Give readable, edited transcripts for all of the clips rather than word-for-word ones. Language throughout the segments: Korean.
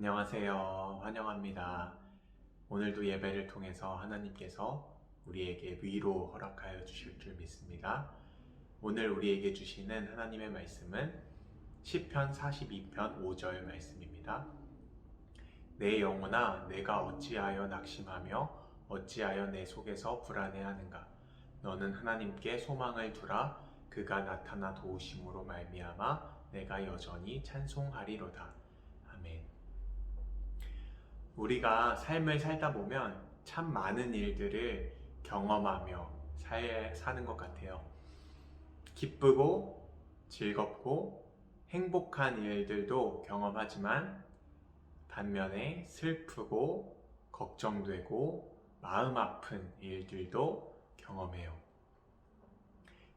안녕하세요. 환영합니다. 오늘도 예배를 통해서 하나님께서 우리에게 위로 허락하여 주실 줄 믿습니다. 오늘 우리에게 주시는 하나님의 말씀은 시편 42편 5절 말씀입니다. 내 영혼아, 내가 어찌하여 낙심하며 어찌하여 내 속에서 불안해하는가? 너는 하나님께 소망을 두라. 그가 나타나 도우심으로 말미암아 내가 여전히 찬송하리로다. 아멘. 우리가 삶을 살다 보면 참 많은 일들을 경험하며 사는 것 같아요. 기쁘고 즐겁고 행복한 일들도 경험하지만 반면에 슬프고 걱정되고 마음 아픈 일들도 경험해요.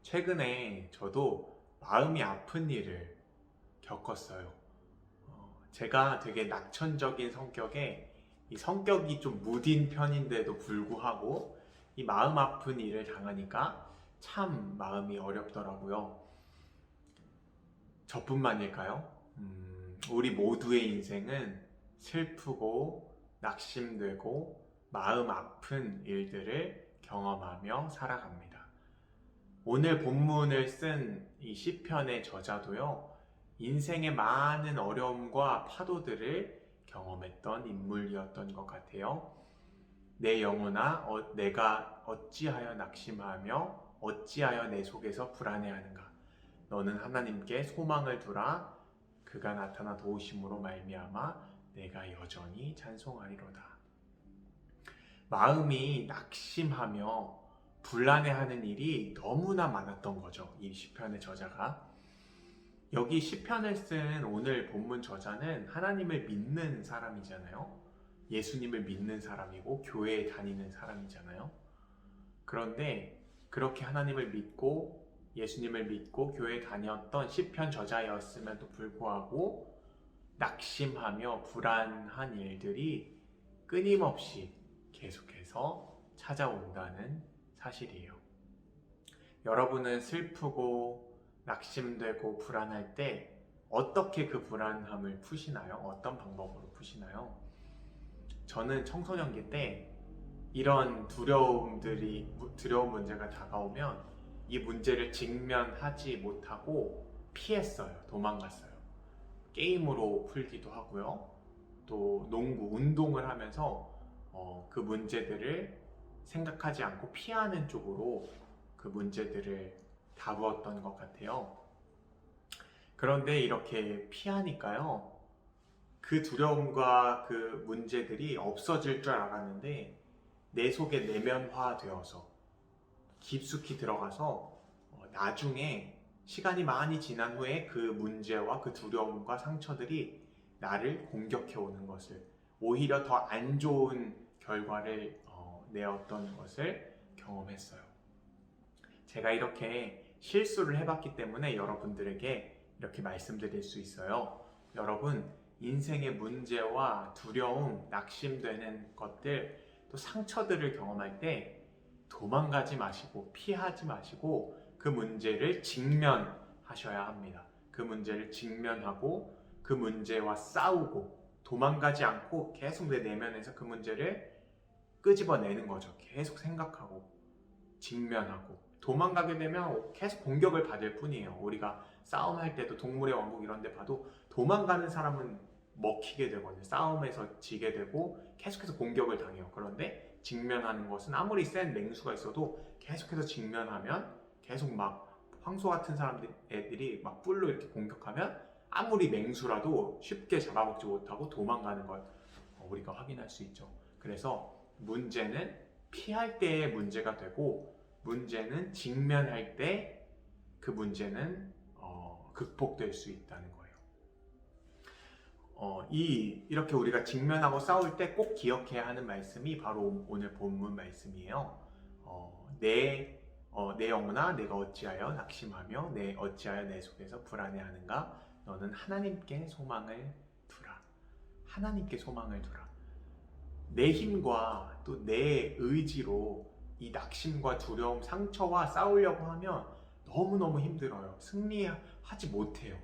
최근에 저도 마음이 아픈 일을 겪었어요. 제가 되게 낙천적인 성격에 이 성격이 좀 무딘 편인데도 불구하고 이 마음 아픈 일을 당하니까 참 마음이 어렵더라고요. 저뿐만일까요? 우리 모두의 인생은 슬프고 낙심되고 마음 아픈 일들을 경험하며 살아갑니다. 오늘 본문을 쓴 이 시편의 저자도요, 인생의 많은 어려움과 파도들을 경험했던 인물이었던 것 같아요. 내 영혼아, 내가 어찌하여 낙심하며 어찌하여 내 속에서 불안해하는가? 너는 하나님께 소망을 두라. 그가 나타나 도우심으로 말미암아 내가 여전히 찬송하리로다. 마음이 낙심하며 불안해하는 일이 너무나 많았던 거죠. 이 시편의 저자가. 여기 시편을 쓴 오늘 본문 저자는 하나님을 믿는 사람이잖아요. 예수님을 믿는 사람이고 교회에 다니는 사람이잖아요. 그런데 그렇게 하나님을 믿고 예수님을 믿고 교회에 다녔던 시편 저자였음에도 불구하고 낙심하며 불안한 일들이 끊임없이 계속해서 찾아온다는 사실이에요. 여러분은 슬프고 낙심되고 불안할 때 어떻게 그 불안함을 푸시나요? 어떤 방법으로 푸시나요? 저는 청소년기 때 이런 두려운 문제가 다가오면 이 문제를 직면하지 못하고 피했어요. 도망갔어요. 게임으로 풀기도 하고요. 또 농구, 운동을 하면서 그 문제들을 생각하지 않고 피하는 쪽으로 그 문제들을 다루었던 것 같아요. 그런데 이렇게 피하니까요, 그 두려움과 그 문제들이 없어질 줄 알았는데 내 속에 내면화되어서 깊숙이 들어가서 나중에 시간이 많이 지난 후에 그 문제와 그 두려움과 상처들이 나를 공격해 오는 것을, 오히려 더 안 좋은 결과를 내었던 것을 경험했어요. 제가 이렇게 실수를 해봤기 때문에 여러분들에게 이렇게 말씀드릴 수 있어요. 여러분, 인생의 문제와 두려움, 낙심되는 것들, 또 상처들을 경험할 때 도망가지 마시고 피하지 마시고 그 문제를 직면하셔야 합니다. 그 문제를 직면하고 그 문제와 싸우고 도망가지 않고 계속 내 내면에서 그 문제를 끄집어내는 거죠. 계속 생각하고 직면하고. 도망가게 되면 계속 공격을 받을 뿐이에요. 우리가 싸움할 때도 동물의 왕국 이런 데 봐도 도망가는 사람은 먹히게 되거든요. 싸움에서 지게 되고 계속해서 공격을 당해요. 그런데 직면하는 것은 아무리 센 맹수가 있어도 계속해서 직면하면 계속 막 황소 같은 애들이 막 뿔로 이렇게 공격하면 아무리 맹수라도 쉽게 잡아먹지 못하고 도망가는 걸 우리가 확인할 수 있죠. 그래서 문제는 피할 때의 문제가 되고 문제는 직면할 때 그 문제는 극복될 수 있다는 거예요. 이렇게 우리가 직면하고 싸울 때 꼭 기억해야 하는 말씀이 바로 오늘 본문 말씀이에요. 내 영혼아, 내가 어찌하여 낙심하며 어찌하여 내 속에서 불안해하는가? 너는 하나님께 소망을 두라. 하나님께 소망을 두라. 내 힘과 또 내 의지로 이 낙심과 두려움, 상처와 싸우려고 하면 너무너무 힘들어요. 승리하지 못해요.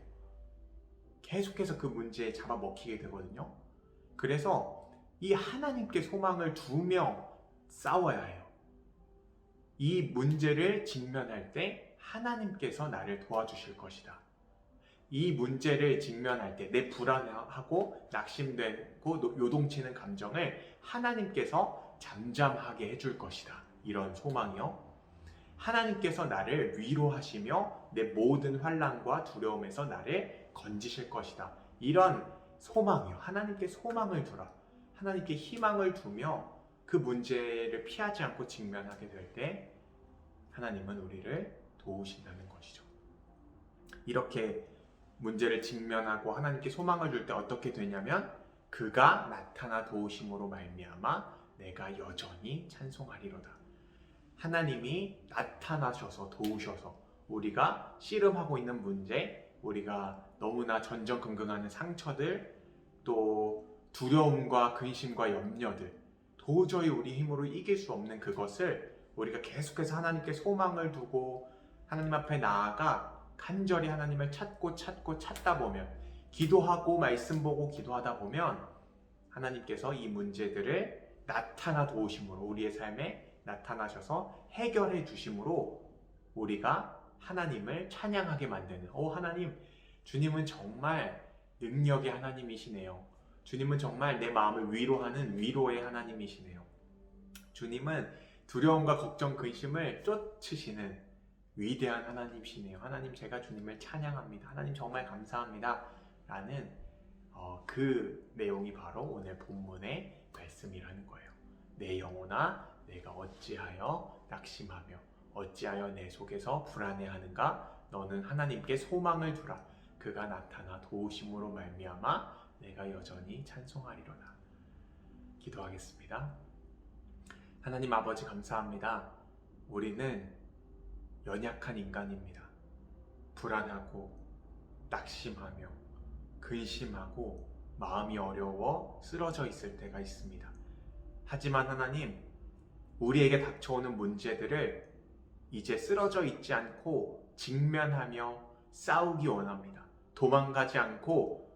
계속해서 그 문제에 잡아먹히게 되거든요. 그래서 이 하나님께 소망을 두며 싸워야 해요. 이 문제를 직면할 때 하나님께서 나를 도와주실 것이다. 이 문제를 직면할 때 내 불안하고 낙심되고 요동치는 감정을 하나님께서 잠잠하게 해줄 것이다. 이런 소망이요. 하나님께서 나를 위로하시며 내 모든 환난과 두려움에서 나를 건지실 것이다. 이런 소망이요. 하나님께 소망을 두라. 하나님께 희망을 두며 그 문제를 피하지 않고 직면하게 될 때 하나님은 우리를 도우신다는 것이죠. 이렇게 문제를 직면하고 하나님께 소망을 줄 때 어떻게 되냐면 그가 나타나 도우심으로 말미암아 내가 여전히 찬송하리로다. 하나님이 나타나셔서 도우셔서 우리가 씨름하고 있는 문제, 우리가 너무나 전전긍긍하는 상처들, 또 두려움과 근심과 염려들, 도저히 우리 힘으로 이길 수 없는 그것을 우리가 계속해서 하나님께 소망을 두고 하나님 앞에 나아가 간절히 하나님을 찾다 보면, 기도하고 말씀 보고 기도하다 보면 하나님께서 이 문제들을 나타나 도우심으로 우리의 삶에 나타나셔서 해결해 주심으로 우리가 하나님을 찬양하게 만드는, 하나님, 주님은 정말 능력의 하나님이시네요. 주님은 정말 내 마음을 위로하는 위로의 하나님이시네요. 주님은 두려움과 걱정, 근심을 쫓으시는 위대한 하나님이시네요. 하나님, 제가 주님을 찬양합니다. 하나님 정말 감사합니다. 라는 그 내용이 바로 오늘 본문의 말씀이라는 거예요. 내 영혼아, 내가 어찌하여 낙심하며 어찌하여 내 속에서 불안해하는가? 너는 하나님께 소망을 두라. 그가 나타나 도우심으로 말미암아 내가 여전히 찬송하리로다. 기도하겠습니다. 하나님 아버지, 감사합니다. 우리는 연약한 인간입니다. 불안하고 낙심하며 근심하고 마음이 어려워 쓰러져 있을 때가 있습니다. 하지만 하나님, 우리에게 닥쳐오는 문제들을 이제 쓰러져 있지 않고 직면하며 싸우기 원합니다. 도망가지 않고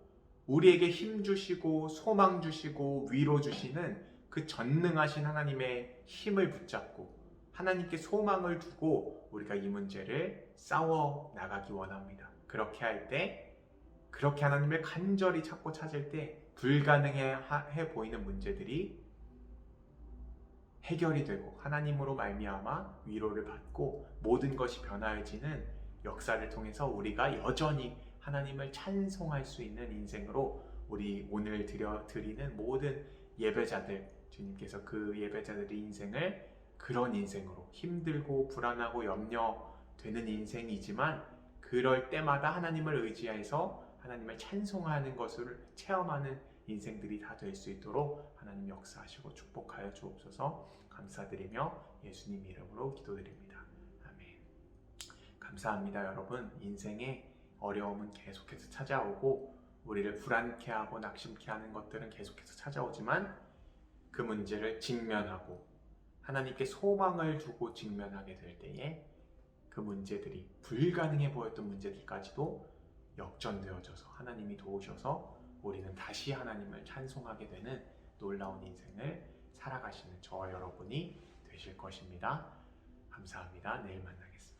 우리에게 힘 주시고 소망 주시고 위로 주시는 그 전능하신 하나님의 힘을 붙잡고 하나님께 소망을 두고 우리가 이 문제를 싸워 나가기 원합니다. 그렇게 할 때, 그렇게 하나님을 간절히 찾고 찾을 때 불가능해 보이는 문제들이 해결이 되고 하나님으로 말미암아 위로를 받고 모든 것이 변화해지는 역사를 통해서 우리가 여전히 하나님을 찬송할 수 있는 인생으로 우리 오늘 드리는 모든 예배자들, 주님께서 그 예배자들의 인생을 그런 인생으로, 힘들고 불안하고 염려되는 인생이지만 그럴 때마다 하나님을 의지해서 하나님을 찬송하는 것을 체험하는 인생들이 다 될 수 있도록 하나님 역사하시고 축복하여 주옵소서. 감사드리며 예수님 이름으로 기도드립니다. 아멘. 감사합니다. 여러분, 인생에 어려움은 계속해서 찾아오고 우리를 불안케 하고 낙심케 하는 것들은 계속해서 찾아오지만 그 문제를 직면하고 하나님께 소망을 두고 직면하게 될 때에 그 문제들이, 불가능해 보였던 문제들까지도 역전되어져서 하나님이 도우셔서 우리는 다시 하나님을 찬송하게 되는 놀라운 인생을 살아가시는 저와 여러분이 되실 것입니다. 감사합니다. 내일 만나겠습니다.